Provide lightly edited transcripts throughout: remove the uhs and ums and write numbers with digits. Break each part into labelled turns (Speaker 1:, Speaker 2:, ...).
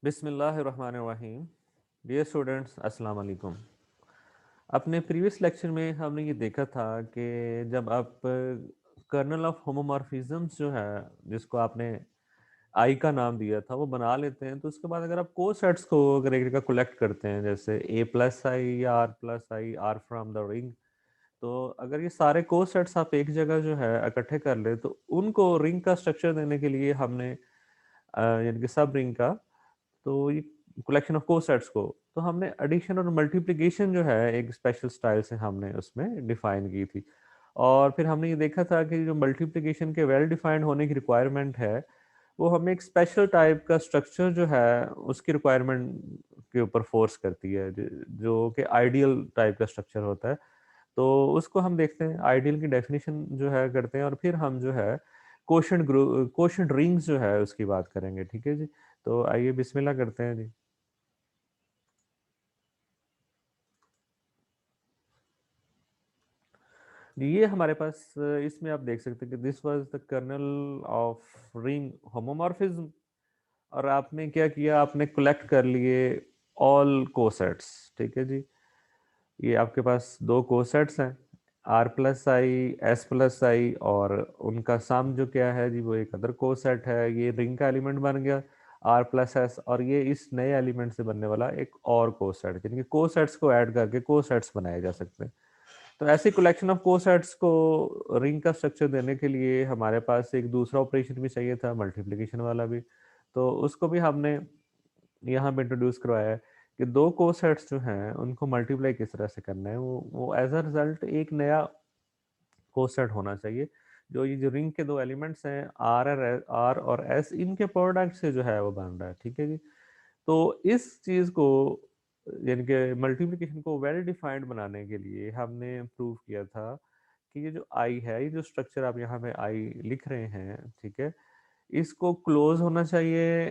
Speaker 1: बिस्मिल्लाहिर्रहमानिर्रहीम। Dear students, अस्सलाम वालेकुम। अपने प्रीवियस लेक्चर में हमने ये देखा था कि जब आप कर्नल ऑफ होमोमॉर्फिज्म्स जो है, जिसको आपने आई का नाम दिया था, वो बना लेते हैं, तो उसके बाद अगर आप को सेट्स को अगर एक जगह कलेक्ट करते हैं, जैसे ए प्लस आई या r plus I, r from the ring, तो अगर ये सारे को सेट्स आप एक जगह जो है इकट्ठे कर ले, तो उनको रिंग का स्ट्रक्चर देने के लिए हमने यानी कि सब रिंग का, तो ये कलेक्शन ऑफ कोसेट्स को, तो हमने एडिशन और मल्टीप्लिकेशन जो है एक स्पेशल स्टाइल से हमने उसमें डिफाइन की थी। और फिर हमने ये देखा था कि जो मल्टीप्लिकेशन के वेल डिफाइंड होने की रिक्वायरमेंट है, वो हमें एक स्पेशल टाइप का स्ट्रक्चर जो है उसकी रिक्वायरमेंट के ऊपर फोर्स करती है, जो कि आइडियल टाइप का स्ट्रक्चर होता है। तो उसको हम देखते हैं, आइडियल की डेफिनेशन जो है करते हैं, और फिर हम जो है कोशेंट रिंग्स जो है उसकी बात करेंगे। ठीक है जी। तो आइए बिस्मिल्लाह करते हैं जी। ये हमारे पास इसमें आप देख सकते हैं कि this was the kernel of ring homomorphism. और आपने क्या किया, आपने कलेक्ट कर लिए ऑल कोसेट्स। ठीक है जी। ये आपके पास दो कोसेट्स हैं, R plus I, S plus I, और उनका सम जो क्या है जी, वो एक अदर कोसेट है। ये रिंग का एलिमेंट बन गया आर प्लस एस, और ये इस नए एलिमेंट से बनने वाला एक और कोसेट, यानी कि कोसेट्स को ऐड करके कोसेट्स बनाए जा सकते हैं। तो ऐसी कलेक्शन ऑफ कोसेट्स को रिंग का स्ट्रक्चर देने के लिए हमारे पास एक दूसरा ऑपरेशन भी चाहिए था, मल्टीप्लिकेशन वाला भी। तो उसको भी हमने यहाँ पे इंट्रोड्यूस करवाया है कि दो कोसेट्स जो हैं उनको मल्टीप्लाई किस तरह से करना है। वो एज अ रिजल्ट एक नया कोसेट होना चाहिए। जो ये जो रिंग के दो एलिमेंट्स हैं, आर और एस, इनके प्रोडक्ट से जो है वो बन रहा है। ठीक है जी। तो इस चीज़ को, यानी कि मल्टीप्लिकेशन को वेल डिफाइंड बनाने के लिए हमने प्रूव किया था कि ये जो आई है, ये जो स्ट्रक्चर आप यहाँ पे आई लिख रहे हैं, ठीक है, इसको क्लोज होना चाहिए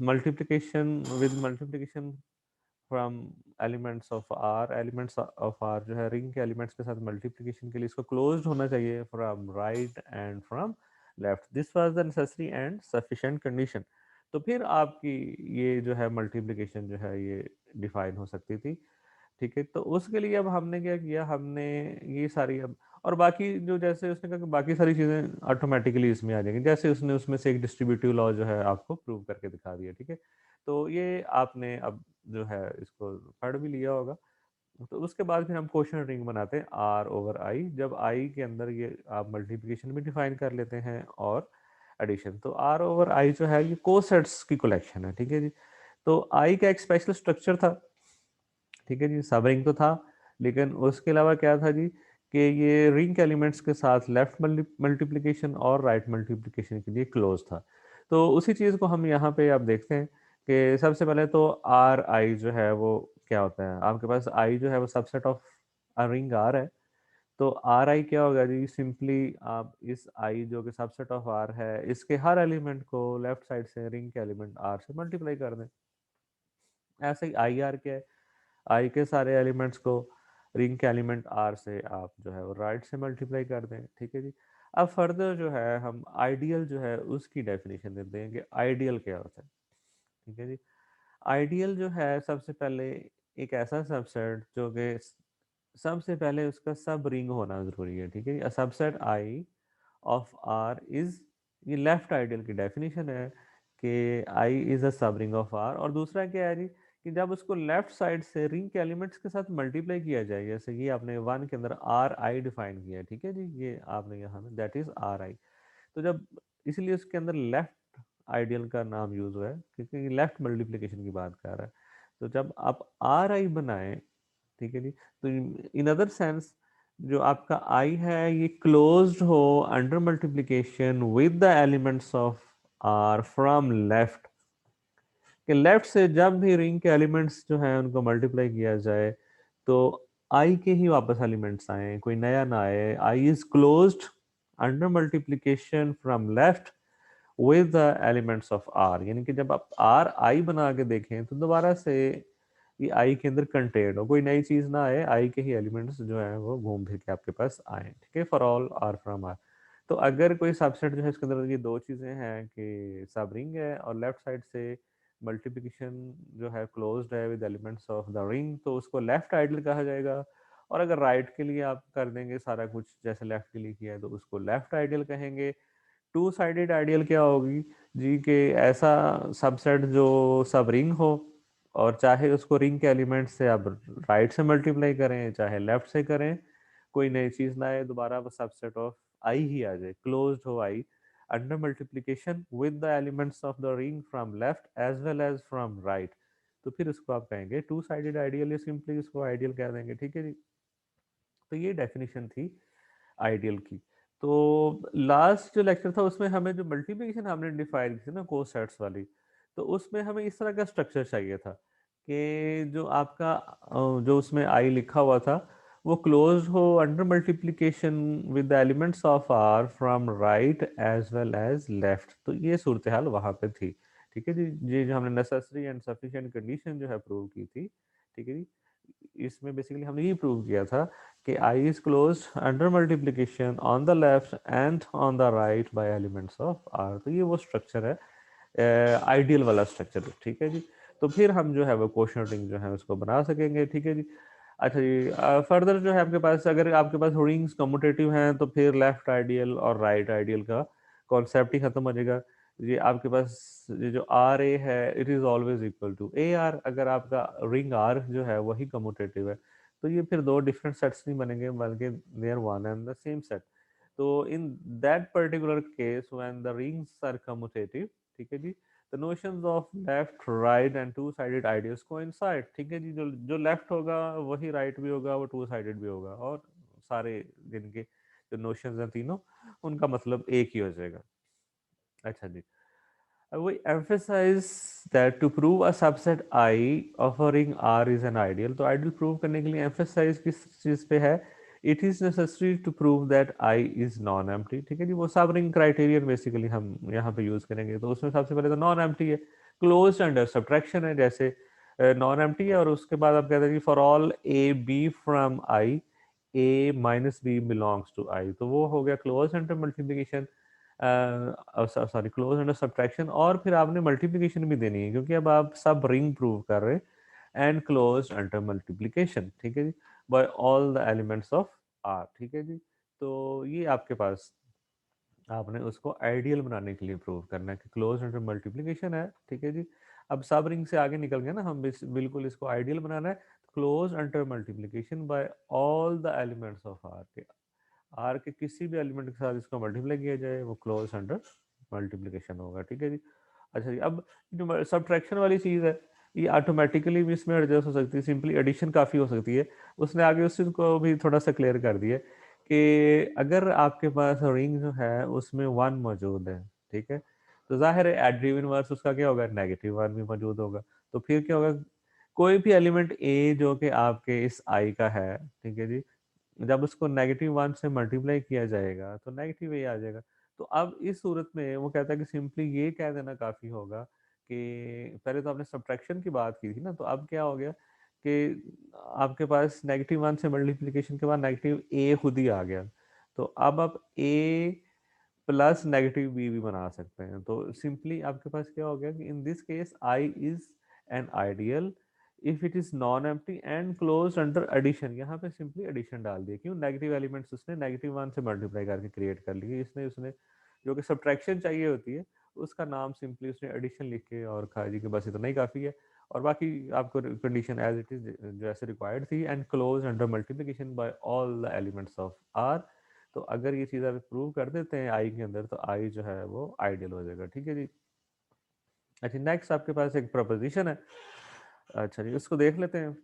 Speaker 1: multiplication multiplication from elements of R जो है रिंग के एलिमेंट्स के साथ मल्टीप्लिकेशन के लिए इसको क्लोज्ड होना चाहिए from right and from left. This was the necessary and sufficient condition. तो फिर आपकी ये जो है मल्टीप्लिकेशन जो है ये डिफाइन हो सकती थी। ठीक है। तो उसके लिए अब हमने क्या किया, हमने ये सारी अब, और बाकी जो, जैसे उसने कहा कि बाकी सारी चीज़ें ऑटोमेटिकली इसमें आ जाएंगी, जैसे उसने उसमें से एक डिस्ट्रीब्यूटिव लॉ जो है आपको प्रूव करके दिखा दिया। ठीक है। तो ये आपने अब जो है इसको पढ़ भी लिया होगा। तो उसके बाद फिर हम क्वेश्चन रिंग बनाते हैं आर ओवर आई, जब आई के अंदर ये आप मल्टीप्लिकेशन भी डिफाइन कर लेते हैं और एडिशन। तो आर ओवर आई जो है ये कोसेट्स की कलेक्शन है। ठीक है जी। तो आई का एक स्पेशल स्ट्रक्चर था। ठीक है जी। सब रिंग तो था, लेकिन उसके अलावा क्या था जी, कि ये रिंग के एलिमेंट्स के साथ लेफ्ट मल्टीप्लिकेशन और राइट मल्टीप्लिकेशन के लिए क्लोज था। तो उसी चीज़ को हम यहाँ पे आप देखते हैं कि सबसे पहले तो आर आई जो है वो क्या होता है, आपके पास आई जो है वो सबसेट ऑफ रिंग आर है। तो आर आई क्या होगा जी, सिंपली आप इस आई जो कि सबसेट ऑफ आर है, इसके हर एलिमेंट को लेफ्ट साइड से रिंग के एलिमेंट आर से मल्टीप्लाई कर दें। ऐसे ही आई आर क्या है, आई के सारे एलिमेंट्स को रिंग के एलिमेंट आर से आप जो है वो राइट से मल्टीप्लाई कर दें। ठीक है जी। अब फर्दर जो है हम आइडियल जो है उसकी डेफिनेशन देते हैं कि आइडियल क्या होता है। ठीक है जी। आइडियल जो है सबसे पहले एक ऐसा सबसेट जो कि सबसे पहले उसका सब रिंग होना जरूरी है। ठीक है जी। Subset I of R is, ये लेफ्ट आइडियल की डेफिनेशन है कि आई इज अ सब रिंग ऑफ आर। और दूसरा क्या है जी, कि जब उसको लेफ्ट साइड से रिंग के एलिमेंट्स के साथ मल्टीप्लाई किया जाए, जैसे ये आपने वन के अंदर आर आई डिफाइन किया है। ठीक है जी। ये आपने यहाँ में दैट इज आर आई। तो जब, इसलिए उसके अंदर लेफ्ट आइडियल का नाम यूज हुआ है, क्योंकि लेफ्ट मल्टीप्लिकेशन की बात कर रहा है। तो जब आप आर आई बनाए, ठीक है जी, तो इन अदर सेंस जो आपका आई है ये क्लोज्ड हो under multiplication with the elements of R from left, कि लेफ्ट से जब भी रिंग के एलिमेंट्स जो हैं उनको मल्टीप्लाई किया जाए, तो आई के ही वापस एलिमेंट्स आए, कोई नया ना आए। I is closed under multiplication from left with the elements of R, यानी कि जब आप आर आई बना के देखें तो दोबारा से ये आई के अंदर कंटेंट हो, कोई नई चीज ना आए, आई के ही एलिमेंट्स जो है वो घूम फिर के आपके पास आए। ठीक है। For all r from R. तो अगर कोई सबसेट जो है इसके अंदर ये दो चीजें हैं कि सब रिंग है और लेफ्ट साइड से मल्टीप्लिकेशन जो है क्लोज्ड है with elements of the ring, तो उसको लेफ्ट आइडियल कहा जाएगा। और अगर राइट के लिए आप कर देंगे सारा कुछ जैसे लेफ्ट के लिए किया है, तो उसको लेफ्ट आइडियल कहेंगे। टू साइडेड आइडियल क्या होगी जी, के ऐसा सबसेट जो सब रिंग हो, और चाहे उसको रिंग के एलिमेंट से आप राइट से मल्टीप्लाई करें चाहे लेफ्ट से करें, कोई नई चीज ना आए, दोबारा वो सबसेट ऑफ आई ही आ जाए, क्लोज्ड हो I under multiplication with the elements of the ring from left as well as from right. तो फिर उसको आप कहेंगे टू साइडेड आइडियल, या सिंपली उसको आइडियल कह देंगे। ठीक है जी। तो ये डेफिनेशन थी आइडियल की। तो लास्ट जो लेक्चर था उसमें हमें जो मल्टीप्लिकेशन हमने डिफाइन की थी ना कोसेट्स वाली, तो उसमें हमें इस तरह का स्ट्रक्चर चाहिए था कि जो आपका जो उसमें आई लिखा हुआ था वो क्लोज हो under multiplication with the elements of R from right as well as left. तो ये सूरत हाल वहाँ पे थी। ठीक है जी। ये जो हमने नेसेसरी एंड सफिशिएंट कंडीशन जो है प्रूव की थी, ठीक है जी, इसमें बेसिकली हमने ये प्रूव किया था कि I is close under multiplication on the left and on the right by elements of R. तो ये वो स्ट्रक्चर है आइडियल वाला स्ट्रक्चर। ठीक है जी। तो फिर हम जो है वो क्वोशंट रिंग जो है उसको बना सकेंगे। ठीक है जी। अच्छा जी, फर्दर जो है आपके पास, अगर आपके पास रिंग्स कम्यूटेटिव हैं तो फिर लेफ्ट आइडियल और राइट आइडियल का कॉन्सेप्ट ही खत्म हो जाएगा। ये आपके पास ये जो आर ए है it is always equal to a r. अगर आपका रिंग आर जो है वही कम्यूटेटिव है, तो ये फिर दो डिफरेंट सेट्स नहीं बनेंगे बल्कि they are one and the same set. तो in that particular case when the rings are commutative, ठीक है जी, the notions of left right and two sided ideas coincide। ठीक है जी। जो जो लेफ्ट होगा वही राइट भी होगा, वो टू साइडेड भी होगा, और सारे जिनके जो नोशंस हैं तीनों, उनका मतलब एक ही हो जाएगा। अच्छा जी। अब we emphasize that to prove a subset I of a ring R is an ideal, तो ideal prove करने के लिए emphasize किस चीज पे है, it is necessary to prove that I is non-empty। ठीक है जी। वो सब रिंग क्राइटेरियन बेसिकली हम यहाँ पे यूज करेंगे, तो उसमें सबसे पहले तो नॉन एम्प्टी है, क्लोज्ड अंडर सब्ट्रैक्शन है, जैसे नॉन एम्प्टी है, और उसके बाद आप कहते हैं कि for all A B from I A minus B belongs to I, तो वो हो गया close under multiplication, sorry close under subtraction. और फिर आपने मल्टीप्लिकेशन भी देनी है क्योंकि अब आप सब रिंग प्रूव कर रहे हैं, एंड क्लोज अंडर मल्टीप्लिकेशन। ठीक है जी, by all the elements of R. ठीक है जी। तो ये आपके पास आपने उसको आइडियल बनाने के लिए प्रूव करना है कि क्लोज अंडर मल्टीप्लिकेशन है। ठीक है जी। अब सब रिंग से आगे निकल गया ना, हम बिल्कुल इसको आइडियल बनाना है। Close under multiplication by all the elements of R, R के किसी भी एलिमेंट के साथ इसको मल्टीप्लाई किया जाए वो क्लोज अंडर मल्टीप्लिकेशन होगा। ठीक है जी। अच्छा जी। अब जो सब्ट्रैक्शन वाली चीज़ है ये ऑटोमेटिकली भी इसमें एडजस्ट हो सकती है, सिंपली एडिशन काफ़ी हो सकती है। उसने आगे उस चीज़ को भी थोड़ा सा क्लियर कर दिया कि अगर आपके पास रिंग जो है उसमें वन मौजूद है, ठीक है, तो जाहिर है एड्रीव इनवर्स उसका क्या होगा, नेगेटिव वन भी मौजूद होगा। तो फिर क्या होगा, कोई भी एलिमेंट ए जो कि आपके इस आई का है, ठीक है जी, जब उसको नेगेटिव वन से मल्टीप्लाई किया जाएगा तो नेगेटिव ए आ जाएगा। तो अब इस सूरत में वो कहता है कि सिंपली ये कह देना काफ़ी होगा कि पहले तो आपने सब्ट्रैक्शन की बात की थी ना, तो अब क्या हो गया कि आपके पास नेगेटिव वन से मल्टीप्लिकेशन के बाद नेगेटिव ए खुद ही आ गया। तो अब आप ए प्लस नेगेटिव बी भी बना सकते हैं। तो सिंपली आपके पास क्या हो गया कि in this case I is an ideal if it is non empty and close under addition. यहाँ पे सिंपली एडिशन डाल दिया, क्यों, नेगेटिव एलिमेंट्स उसने नेगेटिव वन से मल्टीप्लाई करके क्रिएट कर लिए, इसने उसने जो कि सब्ट्रैक्शन चाहिए होती है उसका नाम सिंपली उसने एडिशन लिख के और खा जी के बस इतना ही काफ़ी है। और बाकी आपको कंडीशन एज इट इज जैसे रिक्वायर्ड थी, and close under multiplication by all the elements of R. तो अगर ये चीज़ आप प्रूव कर देते हैं आई के अंदर, तो आई जो है वो आइडियल हो जाएगा। ठीक है जी। अच्छा, नेक्स्ट आपके पास एक प्रोपोजिशन है। अच्छा जी, उसको देख लेते हैं।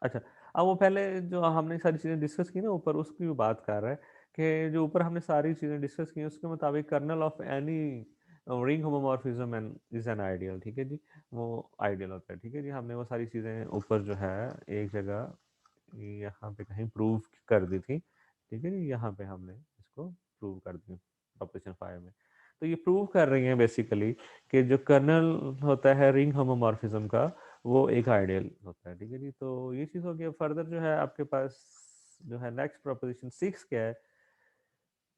Speaker 1: अच्छा, अब वो पहले जो हमने सारी चीज़ें डिस्कस की ना ऊपर, उसकी भी बात कर रहा है कि जो ऊपर हमने सारी चीज़ें डिस्कस की उसके मुताबिक kernel of any ring homomorphism and is an ideal. ठीक है जी, वो आइडियल होता है। ठीक है जी, हमने वो सारी चीज़ें ऊपर जो है एक जगह यहाँ पे कहीं प्रूव कर दी थी। ठीक है जी, यहाँ पे हमने इसको प्रूव कर दी प्रोपोजिशन 5 में। तो ये प्रूव कर रही हैं बेसिकली कि जो कर्नल होता है रिंग होमोमॉर्फिज्म का वो एक आइडियल होता है। ठीक है जी। तो ये चीज़ हो गया। फर्दर जो है आपके पास जो है नेक्स्ट प्रोपोजिशन 6 क्या है,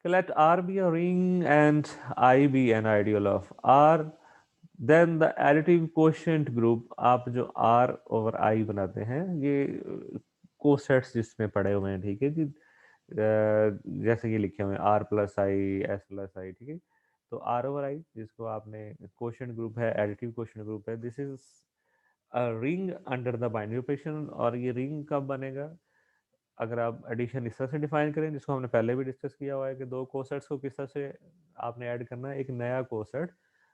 Speaker 1: let R be a ring and I be an ideal of R. Then the additive quotient group, आप जो R over I बनाते हैं, ये कोसेट्स जिसमें पड़े हुए हैं, ठीक है जी। जैसे ये लिखे हुए हैं R plus I, S plus आई, ठीक है। तो R ओवर आई जिसको आपने क्वोशंट ग्रुप है, एडिटिव क्वोशंट ग्रुप है, this is a ring under the binary operation. और ये रिंग कब बनेगा? अगर आप एडिशन इस तरह से डिफाइन करें, जिसको हमने पहले भी डिस्कस किया हुआ है कि दो कोसेट्स को किस तरह से आपने ऐड करना है। एक नया कोसेट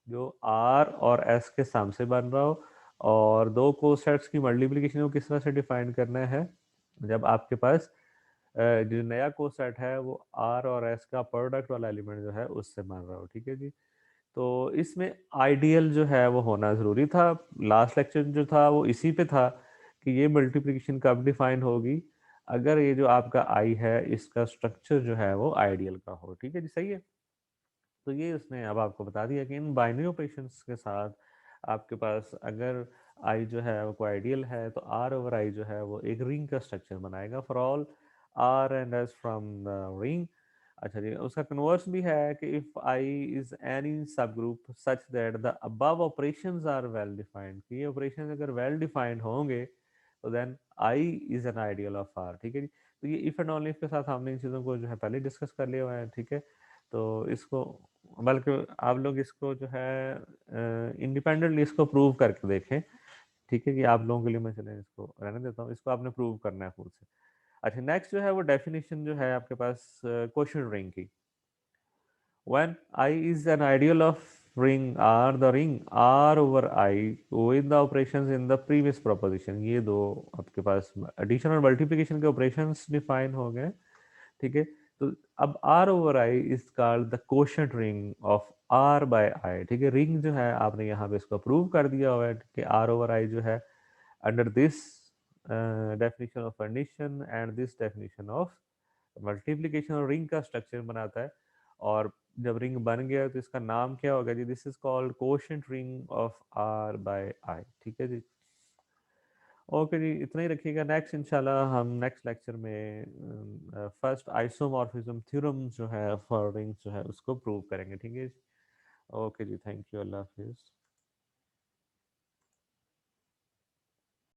Speaker 1: जो आर और एस के साम से बन रहा हो, और दो कोसेट्स की मल्टीप्लिकेशन को किस तरह से डिफाइन करना है, जब आपके पास जो नया कोसेट है वो आर और एस का प्रोडक्ट वाला एलिमेंट जो है उससे बन रहा हो, ठीक है जी। तो इसमें आइडियल जो है वो होना ज़रूरी था। लास्ट लेक्चर जो था वो इसी पे था कि ये मल्टीप्लिकेशन कब डिफाइन होगी, अगर ये जो आपका आई है इसका स्ट्रक्चर जो है वो आइडियल का हो, ठीक है जी, सही है। तो ये उसने अब आपको बता दिया कि इन बाइनरी ऑपरेशंस के साथ आपके पास अगर आई जो है वो कोई आइडियल है, तो आर ओवर आई जो है वो एक रिंग का स्ट्रक्चर बनाएगा for all r and s from the ring. अच्छा जी, उसका कन्वर्स भी है कि if I is any subgroup such that the above operations are well defined, कि ये ऑपरेशंस अगर वेल डिफाइंड होंगे तो then I is an ideal of R, ठीक है जी। तो ये इफ एंड ओनली इफ के साथ हमने इन चीज़ों को जो है पहले डिस्कस कर लिया हुआ है, ठीक है। तो इसको बल्कि आप लोग इसको जो है इंडिपेंडेंटली इसको प्रूव करके देखें, ठीक है कि आप लोगों के लिए मैं चले इसको रहने देता हूँ, इसको आपने प्रूव करना है खुद से। अच्छा, नेक्स्ट जो है वो डेफिनेशन जो है आपके पास क्वेश्चन रिंग की। When I is an ideal of ring R, the ring R over I with the operations in the previous proposition, ये दो आपके पास एडिशन और मल्टीप्लिकेशन के ऑपरेशंस डिफाइन हो गए, ठीक है। तो अब R over I is called the quotient ring of R by I, ठीक है। रिंग जो है आपने यहाँ पे इसको प्रूव कर दिया हुआ है कि R ओवर I जो है under this definition of addition and this definition of multiplication और रिंग का स्ट्रक्चर बनाता है। और जब रिंग बन गया तो इसका नाम क्या होगा जी? This is called quotient ring of R by I, ठीक है जी। ओके जी, इतना ही रखिएगा। नेक्स्ट इंशाल्लाह हम नेक्स्ट लेक्चर में फर्स्ट आइसोमॉर्फिज्म थ्योरम जो है फॉर रिंग्स जो है उसको प्रूव करेंगे, ठीक है। ओके जी, थैंक यू, अल्लाह हाफिज़।